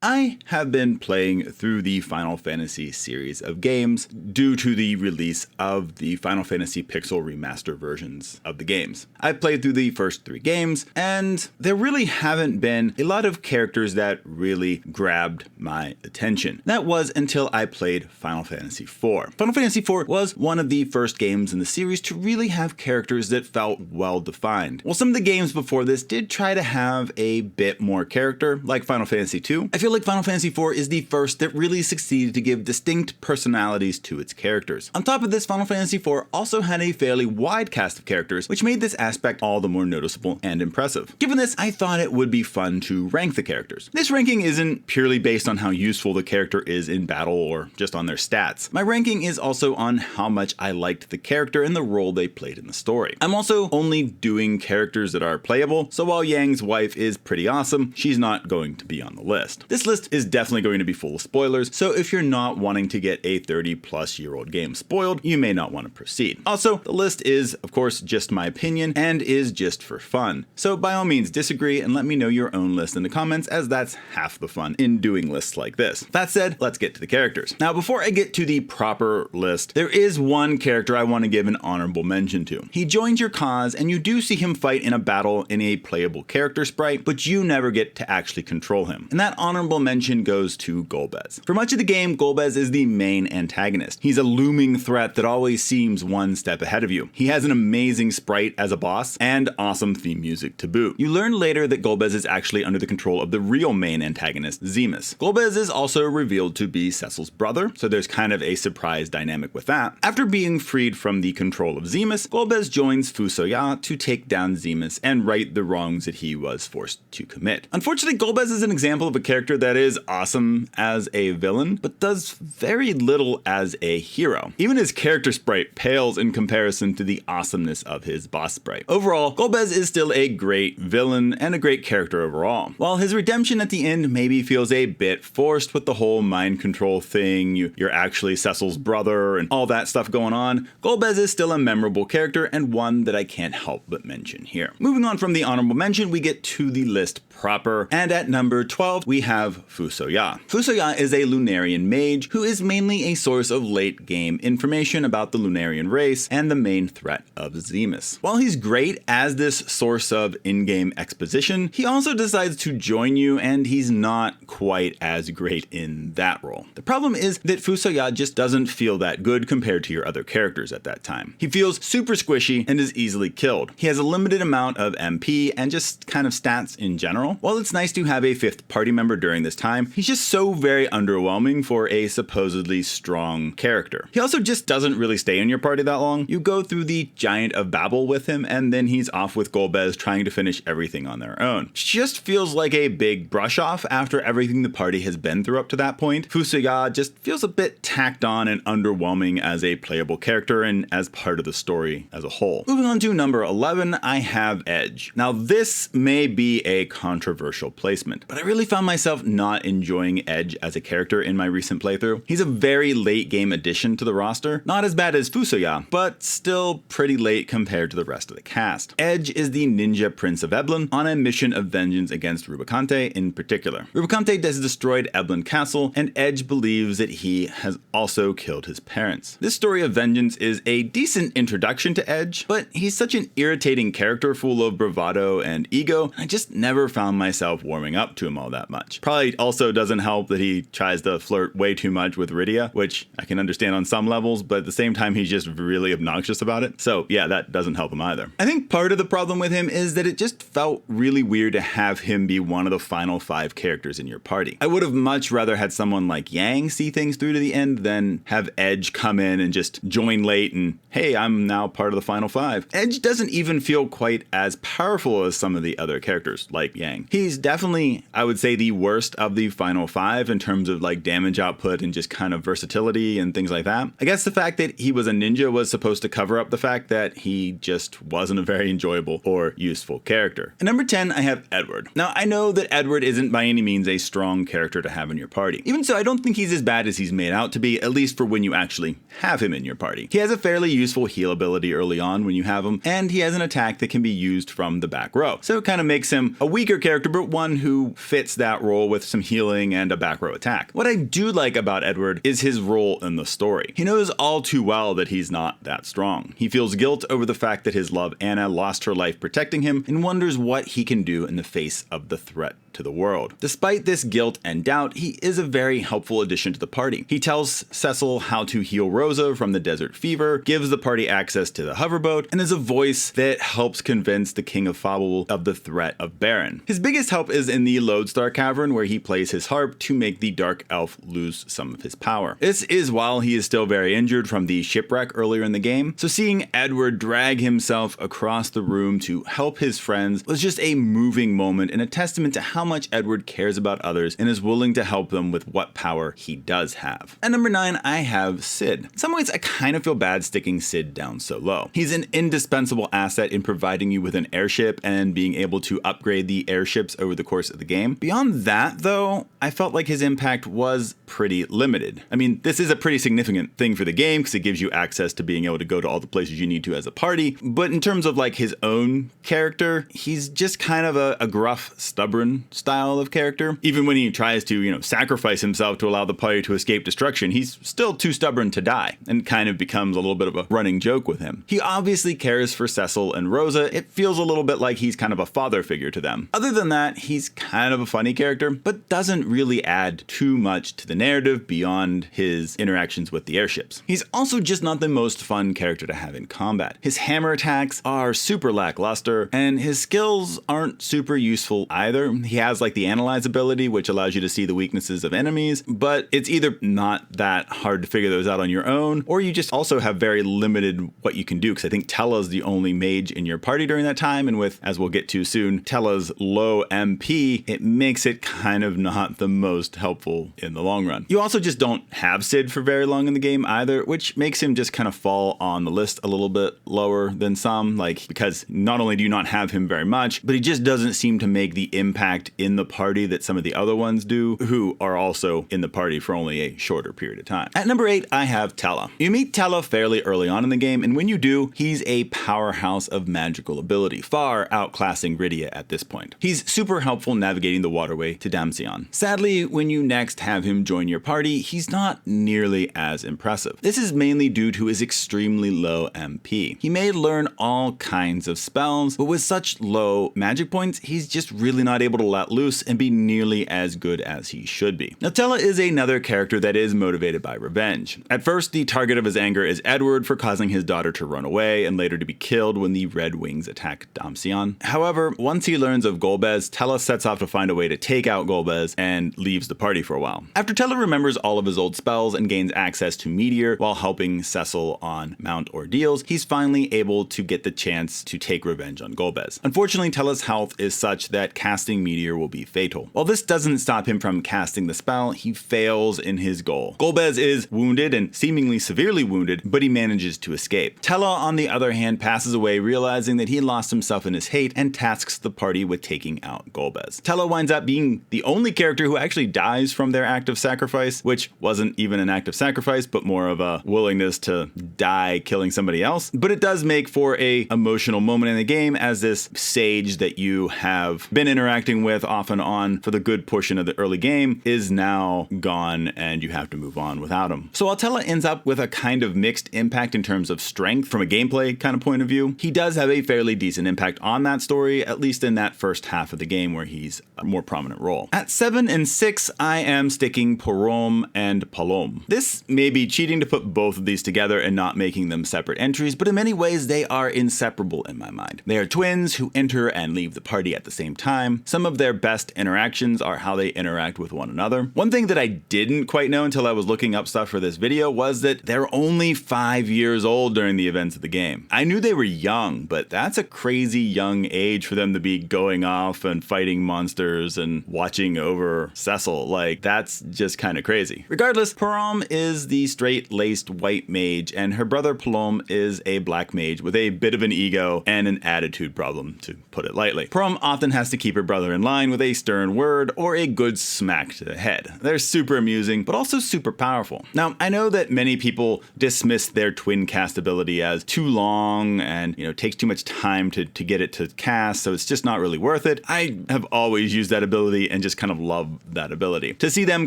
I have been playing through the Final Fantasy series of games due to the release of the Final Fantasy Pixel Remaster versions of the games. I've played through the first 3 games, and there really haven't been a lot of characters that really grabbed my attention. That was until I played Final Fantasy IV. Final Fantasy IV was one of the first games in the series to really have characters that felt well defined. While some of the games before this did try to have a bit more character, like Final Fantasy II, I feel like Final Fantasy IV is the first that really succeeded to give distinct personalities to its characters. On top of this, Final Fantasy IV also had a fairly wide cast of characters, which made this aspect all the more noticeable and impressive. Given this, I thought it would be fun to rank the characters. This ranking isn't purely based on how useful the character is in battle or just on their stats. My ranking is also on how much I liked the character and the role they played in the story. I'm also only doing characters that are playable, so while Yang's wife is pretty awesome, she's not going to be on the list. This list is definitely going to be full of spoilers, so if you're not wanting to get a 30-plus-year-old game spoiled, you may not want to proceed. Also, the list is, of course, just my opinion and is just for fun. So by all means, disagree and let me know your own list in the comments, as that's half the fun in doing lists like this. That said, let's get to the characters. Now, before I get to the proper list, there is one character I want to give an honorable mention to. He joins your cause, and you do see him fight in a battle in a playable character sprite, but you never get to actually control him. And that honorable mention goes to Golbez. For much of the game, Golbez is the main antagonist. He's a looming threat that always seems one step ahead of you. He has an amazing sprite as a boss and awesome theme music to boot. You learn later that Golbez is actually under the control of the real main antagonist, Zemus. Golbez is also revealed to be Cecil's brother, so there's kind of a surprise dynamic with that. After being freed from the control of Zemus, Golbez joins Fusoya to take down Zemus and right the wrongs that he was forced to commit. Unfortunately, Golbez is an example of a character that is awesome as a villain, but does very little as a hero. Even his character sprite pales in comparison to the awesomeness of his boss sprite. Overall, Golbez is still a great villain and a great character overall. While his redemption at the end maybe feels a bit forced with the whole mind control thing, you're actually Cecil's brother and all that stuff going on, Golbez is still a memorable character and one that I can't help but mention here. Moving on from the honorable mention, we get to the list proper, and at number 12 we have Fusoya. Fusoya is a Lunarian mage who is mainly a source of late game information about the Lunarian race and the main threat of Zemus. While he's great as this source of in-game exposition, he also decides to join you, and he's not quite as great in that role. The problem is that Fusoya just doesn't feel that good compared to your other characters at that time. He feels super squishy and is easily killed. He has a limited amount of MP and just kind of stats in general. While it's nice to have a 5th party member during this time, he's just so very underwhelming for a supposedly strong character. He also just doesn't really stay in your party that long. You go through the Giant of Babel with him, and then he's off with Golbez trying to finish everything on their own. It just feels like a big brush off after everything the party has been through up to that point. Fusoya just feels a bit tacked on and underwhelming as a playable character and as part of the story as a whole. Moving on to number 11, I have Edge. Now this may be a controversial placement, but I really found myself not enjoying Edge as a character in my recent playthrough. He's a very late game addition to the roster, not as bad as Fusoya, but still pretty late compared to the rest of the cast. Edge is the ninja prince of Eblan on a mission of vengeance against Rubicante in particular. Rubicante has destroyed Eblan Castle, and Edge believes that he has also killed his parents. This story of vengeance is a decent introduction to Edge, but he's such an irritating character full of bravado and ego, I just never found myself warming up to him all that much. Probably also doesn't help that he tries to flirt way too much with Rydia, which I can understand on some levels, but at the same time he's just really obnoxious about it. So yeah, that doesn't help him either. I think part of the problem with him is that it just felt really weird to have him be one of the final 5 characters in your party. I would have much rather had someone like Yang see things through to the end than have Edge come in and just join late and, hey, I'm now part of the final 5. Edge doesn't even feel quite as powerful as some of the other characters like Yang. He's definitely, I would say, the worst of the final 5 in terms of like damage output and just kind of versatility and things like that. I guess the fact that he was a ninja was supposed to cover up the fact that he just wasn't a very enjoyable or useful character. At number 10, I have Edward. Now, I know that Edward isn't by any means a strong character to have in your party. Even so, I don't think he's as bad as he's made out to be, at least for when you actually have him in your party. He has a fairly useful heal ability early on when you have him, and he has an attack that can be used from the back row. So it kind of makes him a weaker character, but one who fits that role control with some healing and a back row attack. What I do like about Edward is his role in the story. He knows all too well that he's not that strong. He feels guilt over the fact that his love Anna lost her life protecting him and wonders what he can do in the face of the threat to the world. Despite this guilt and doubt, he is a very helpful addition to the party. He tells Cecil how to heal Rosa from the desert fever, gives the party access to the hoverboat, and is a voice that helps convince the King of Fable of the threat of Baron. His biggest help is in the Lodestar Cavern, where he plays his harp to make the Dark Elf lose some of his power. This is while he is still very injured from the shipwreck earlier in the game, so seeing Edward drag himself across the room to help his friends was just a moving moment and a testament to how much Edward cares about others and is willing to help them with what power he does have. At number 9, I have Sid. In some ways, I kind of feel bad sticking Sid down so low. He's an indispensable asset in providing you with an airship and being able to upgrade the airships over the course of the game. Beyond that, though, I felt like his impact was pretty limited. I mean, this is a pretty significant thing for the game because it gives you access to being able to go to all the places you need to as a party, but in terms of like his own character, he's just kind of a gruff, stubborn style of character. Even when he tries to, sacrifice himself to allow the party to escape destruction, he's still too stubborn to die, and kind of becomes a little bit of a running joke with him. He obviously cares for Cecil and Rosa. It feels a little bit like he's kind of a father figure to them. Other than that, he's kind of a funny character, but doesn't really add too much to the narrative beyond his interactions with the airships. He's also just not the most fun character to have in combat. His hammer attacks are super lackluster, and his skills aren't super useful either. He has like the analyze ability, which allows you to see the weaknesses of enemies, but it's either not that hard to figure those out on your own, or you just also have very limited what you can do, because I think Tella's the only mage in your party during that time, and with, as we'll get to soon, Tella's low MP, it makes it kind of not the most helpful in the long run. You also just don't have Sid for very long in the game either, which makes him just kind of fall on the list a little bit lower than some, because not only do you not have him very much, but he just doesn't seem to make the impact in the party that some of the other ones do, who are also in the party for only a shorter period of time. At number 8, I have Tella. You meet Tella fairly early on in the game, and when you do, he's a powerhouse of magical ability, far outclassing Rydia at this point. He's super helpful navigating the waterway to Damsion. Sadly, when you next have him join your party, he's not nearly as impressive. This is mainly due to his extremely low MP. He may learn all kinds of spells, but with such low magic points, he's just really not able to let loose and be nearly as good as he should be. Now, Tella is another character that is motivated by revenge. At first, the target of his anger is Edward for causing his daughter to run away and later to be killed when the Red Wings attack Damsion. However, once he learns of Golbez, Tella sets off to find a way to take out Golbez and leaves the party for a while. After Tella remembers all of his old spells and gains access to Meteor while helping Cecil on Mount Ordeals, he's finally able to get the chance to take revenge on Golbez. Unfortunately, Tella's health is such that casting Meteor will be fatal. While this doesn't stop him from casting the spell, he fails in his goal. Golbez is wounded and seemingly severely wounded, but he manages to escape. Tella, on the other hand, passes away realizing that he lost himself in his hate and tasks the party with taking out Golbez. Tella winds up being the only character who actually dies from their act of sacrifice, which wasn't even an act of sacrifice, but more of a willingness to die killing somebody else. But it does make for a emotional moment in the game, as this sage that you have been interacting with off and on for the good portion of the early game is now gone and you have to move on without him. So while Tella ends up with a kind of mixed impact in terms of strength from a gameplay kind of point of view, he does have a fairly decent impact on that story, at least in that first half of the game where he's a more prominent role. At 7 and 6, I am sticking Porom and Palom. This may be cheating to put both of these together and not making them separate entries, but in many ways they are inseparable in my mind. They are twins who enter and leave the party at the same time. Some of their best interactions are how they interact with one another. One thing that I didn't quite know until I was looking up stuff for this video was that they're only 5 years old during the events of the game. I knew they were young, but that's a crazy young age for them to be going off and fighting monsters and watching over Cecil. Like, that's just kind of crazy. Regardless, Param is the straight-laced white mage, and her brother Palom is a black mage with a bit of an ego and an attitude problem, to put it lightly. Param often has to keep her brother in line with a stern word or a good smack to the head. They're super amusing, but also super powerful. Now, I know that many people dismiss their twin cast ability as too long and, takes too much time to get it to cast, so it's just not really worth it. I have always used that ability and just kind of love that ability. To see them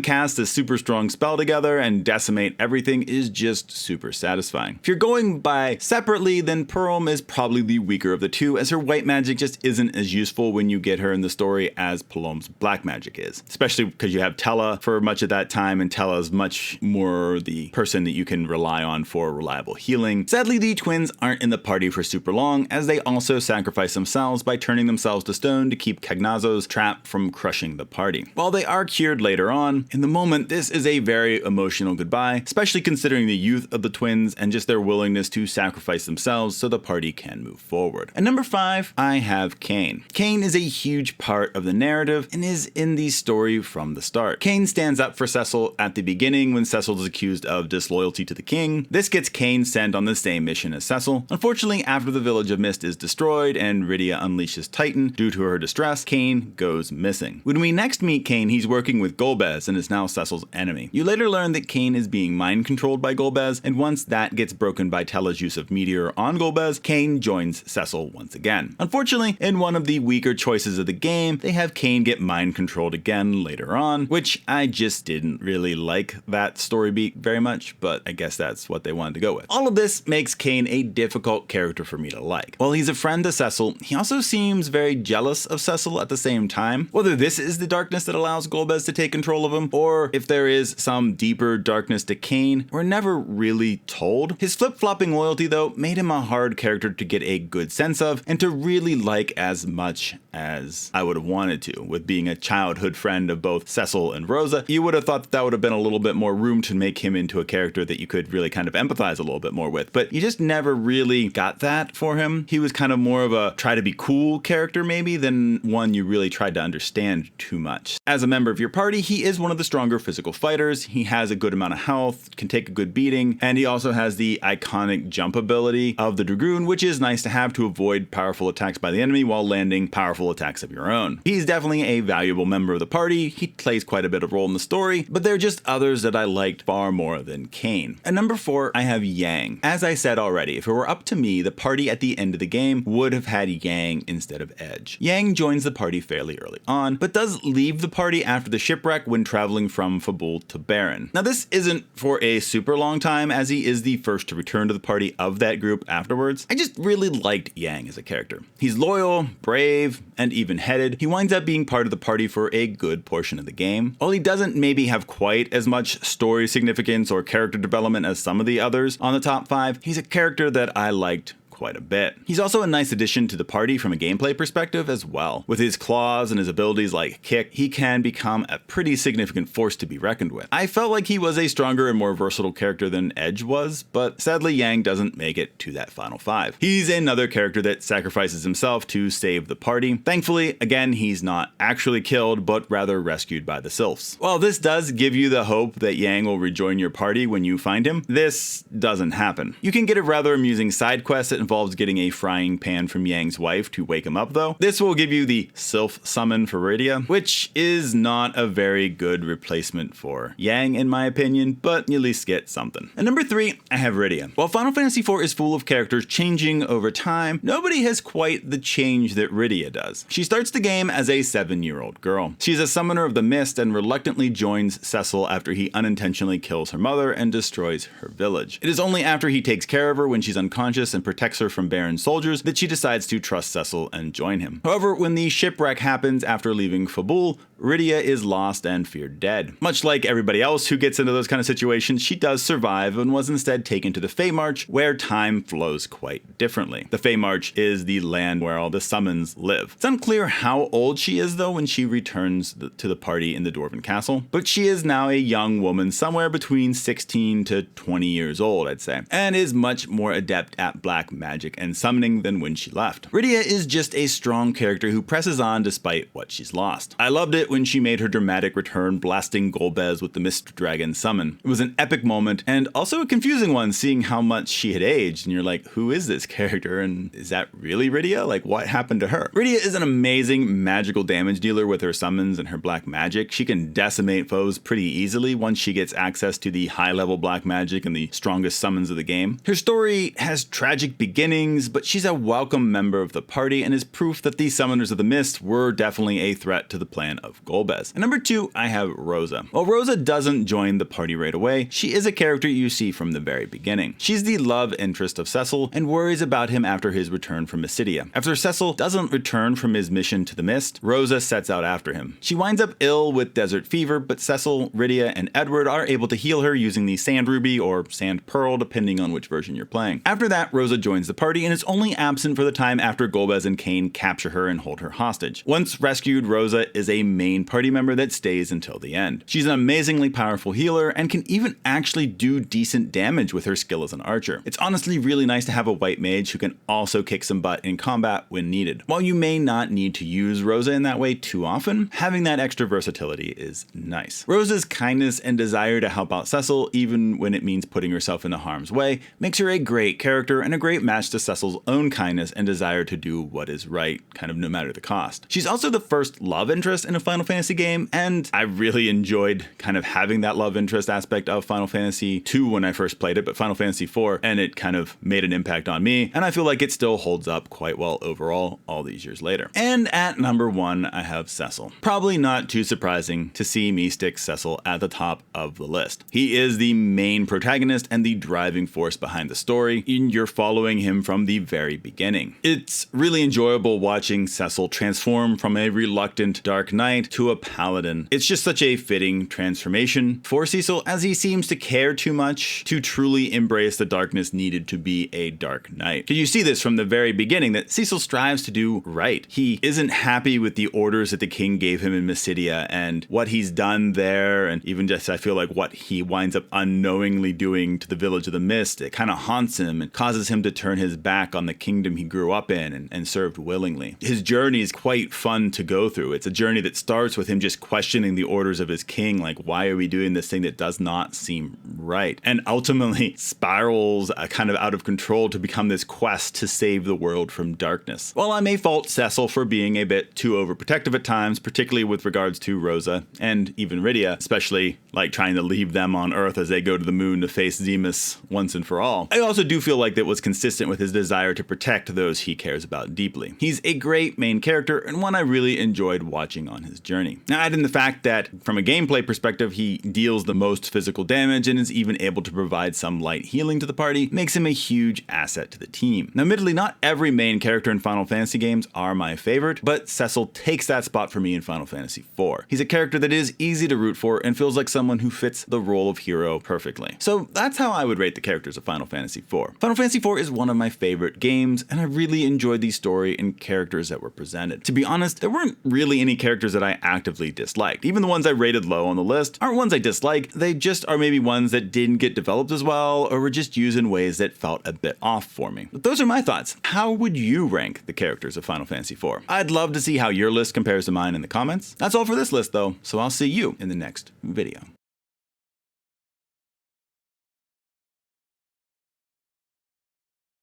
cast a super strong spell together and decimate everything is just super satisfying. If you're going by separately, then Pearl is probably the weaker of the two, as her white magic just isn't as useful when you get her in the story as Palom's black magic is. Especially because you have Tella for much of that time, and Tella is much more the person that you can rely on for reliable healing. Sadly, the twins aren't in the party for super long, as they also sacrifice themselves by turning themselves to stone to keep Cagnazzo's trap from crushing the party. While they are cured later on, in the moment this is a very emotional goodbye, especially considering the youth of the twins and just their willingness to sacrifice themselves so the party can move forward. At number 5, I have Kain. Kain is a huge part of the narrative and is in the story from the start. Kain stands up for Cecil at the beginning when Cecil is accused of disloyalty to the king. This gets Kain sent on the same mission as Cecil. Unfortunately, after the Village of Mist is destroyed and Rydia unleashes Titan due to her distress, Kain goes missing. When we next meet Kain, he's working with Golbez and is now Cecil's enemy. You later learn that Kain is being mind controlled by Golbez, and once that gets broken by Tella's use of Meteor on Golbez, Kain joins Cecil once again. Unfortunately, in one of the weaker choices of the game, they have Kain get mind controlled again later on, which I just didn't really like that story beat very much, but I guess that's what they wanted to go with. All of this makes Kain a difficult character for me to like. While he's a friend to Cecil, he also seems very jealous of Cecil at the same time. Whether this is the darkness that allows Golbez to take control of him, or if there is some deeper darkness to Kain, we're never really told. His flip-flopping loyalty, though, made him a hard character to get a good sense of and to really like as much as I would have wanted to. With being a childhood friend of both Cecil and Rosa, you would have thought that would have been a little bit more room to make him into a character that you could really kind of empathize a little bit more with, but you just never really got that for him. He was kind of more of a try to be cool character maybe than one you really tried to understand too much. As a member of your party, he is one of the stronger physical fighters. He has a good amount of health, can take a good beating, and he also has the iconic jump ability of the Dragoon, which is nice to have to avoid powerful attacks by the enemy while landing powerful attacks of your own. He's definitely a valuable member of the party. He plays quite a bit of role in the story, but there are just others that I liked far more than Kain. At number 4, I have Yang. As I said already, if it were up to me, the party at the end of the game would have had Yang instead of Edge. Yang joins the party fairly early on, but does leave the party after the shipwreck when traveling from Fabul to Baron. Now this isn't for a super long time, as he is the first to return to the party of that group afterwards. I just really liked Yang as a character. He's loyal, brave, and even-headed. He winds up being part of the party for a good portion of the game. While he doesn't maybe have quite as much story significance or character development as some of the others on the top 5, he's a character that I liked quite a bit. He's also a nice addition to the party from a gameplay perspective as well. With his claws and his abilities like Kick, he can become a pretty significant force to be reckoned with. I felt like he was a stronger and more versatile character than Edge was, but sadly Yang doesn't make it to that final 5. He's another character that sacrifices himself to save the party. Thankfully, again, he's not actually killed, but rather rescued by the Sylphs. While this does give you the hope that Yang will rejoin your party when you find him, this doesn't happen. You can get a rather amusing side quest that involves getting a frying pan from Yang's wife to wake him up though. This will give you the Sylph summon for Rydia, which is not a very good replacement for Yang in my opinion, but you at least get something. At number 3, I have Rydia. While Final Fantasy IV is full of characters changing over time, nobody has quite the change that Rydia does. She starts the game as a 7-year-old girl. She's a summoner of the mist and reluctantly joins Cecil after he unintentionally kills her mother and destroys her village. It is only after he takes care of her when she's unconscious and protects her from Baron's soldiers that she decides to trust Cecil and join him. However, when the shipwreck happens after leaving Fabul, Rydia is lost and feared dead. Much like everybody else who gets into those kind of situations, she does survive and was instead taken to the Feymarch, where time flows quite differently. The Feymarch is the land where all the summons live. It's unclear how old she is though when she returns to the party in the Dwarven Castle, but she is now a young woman somewhere between 16 to 20 years old, I'd say, and is much more adept at black magic and summoning than when she left. Rydia is just a strong character who presses on despite what she's lost. I loved it when she made her dramatic return blasting Golbez with the Mist Dragon summon. It was an epic moment and also a confusing one seeing how much she had aged and you're like, who is this character and is that really Rydia? Like what happened to her? Rydia is an amazing magical damage dealer with her summons and her black magic. She can decimate foes pretty easily once she gets access to the high level black magic and the strongest summons of the game. Her story has tragic beginnings, but she's a welcome member of the party and is proof that the Summoners of the Mist were definitely a threat to the plan of Golbez. And number 2, I have Rosa. While Rosa doesn't join the party right away, she is a character you see from the very beginning. She's the love interest of Cecil and worries about him after his return from Mysidia. After Cecil doesn't return from his mission to the Mist, Rosa sets out after him. She winds up ill with desert fever, but Cecil, Rydia, and Edward are able to heal her using the Sand Ruby or Sand Pearl, depending on which version you're playing. After that, Rosa joins the party and is only absent for the time after Golbez and Kain capture her and hold her hostage. Once rescued, Rosa is a main party member that stays until the end. She's an amazingly powerful healer and can even actually do decent damage with her skill as an archer. It's honestly really nice to have a white mage who can also kick some butt in combat when needed. While you may not need to use Rosa in that way too often, having that extra versatility is nice. Rosa's kindness and desire to help out Cecil, even when it means putting herself into harm's way, makes her a great character and a great match to Cecil's own kindness and desire to do what is right, kind of no matter the cost. She's also the first love interest in a Final Fantasy game, and I really enjoyed kind of having that love interest aspect of Final Fantasy II when I first played it, but Final Fantasy IV, and it kind of made an impact on me, and I feel like it still holds up quite well overall all these years later. And at number 1, I have Cecil. Probably not too surprising to see me stick Cecil at the top of the list. He is the main protagonist and the driving force behind the story, and you're following him from the very beginning. It's really enjoyable watching Cecil transform from a reluctant Dark Knight to a paladin. It's just such a fitting transformation for Cecil, as he seems to care too much to truly embrace the darkness needed to be a Dark Knight. You see this from the very beginning that Cecil strives to do right. He isn't happy with the orders that the king gave him in Mysidia and what he's done there, and even just I feel like what he winds up unknowingly doing to the Village of the Mist. It kind of haunts him and causes him to turn his back on the kingdom he grew up in and served willingly. His journey is quite fun to go through. It's a journey that starts with him just questioning the orders of his king, like, why are we doing this thing that does not seem right? And ultimately spirals kind of out of control to become this quest to save the world from darkness. While I may fault Cecil for being a bit too overprotective at times, particularly with regards to Rosa and even Rydia, especially like trying to leave them on Earth as they go to the moon to face Zemus once and for all, I also do feel like that was consistent with his desire to protect those he cares about deeply. He's a great main character and one I really enjoyed watching on his journey. Now, add in the fact that from a gameplay perspective, he deals the most physical damage and is even able to provide some light healing to the party, makes him a huge asset to the team. Now, admittedly, not every main character in Final Fantasy games are my favorite, but Cecil takes that spot for me in Final Fantasy IV. He's a character that is easy to root for and feels like someone who fits the role of hero perfectly. So that's how I would rate the characters of Final Fantasy IV. Final Fantasy IV is one of my favorite games, and I really enjoyed the story and characters that were presented. To be honest, there weren't really any characters that I actively disliked. Even the ones I rated low on the list aren't ones I dislike, they just are maybe ones that didn't get developed as well or were just used in ways that felt a bit off for me. But those are my thoughts. How would you rank the characters of Final Fantasy IV? I'd love to see how your list compares to mine in the comments. That's all for this list though, so I'll see you in the next video.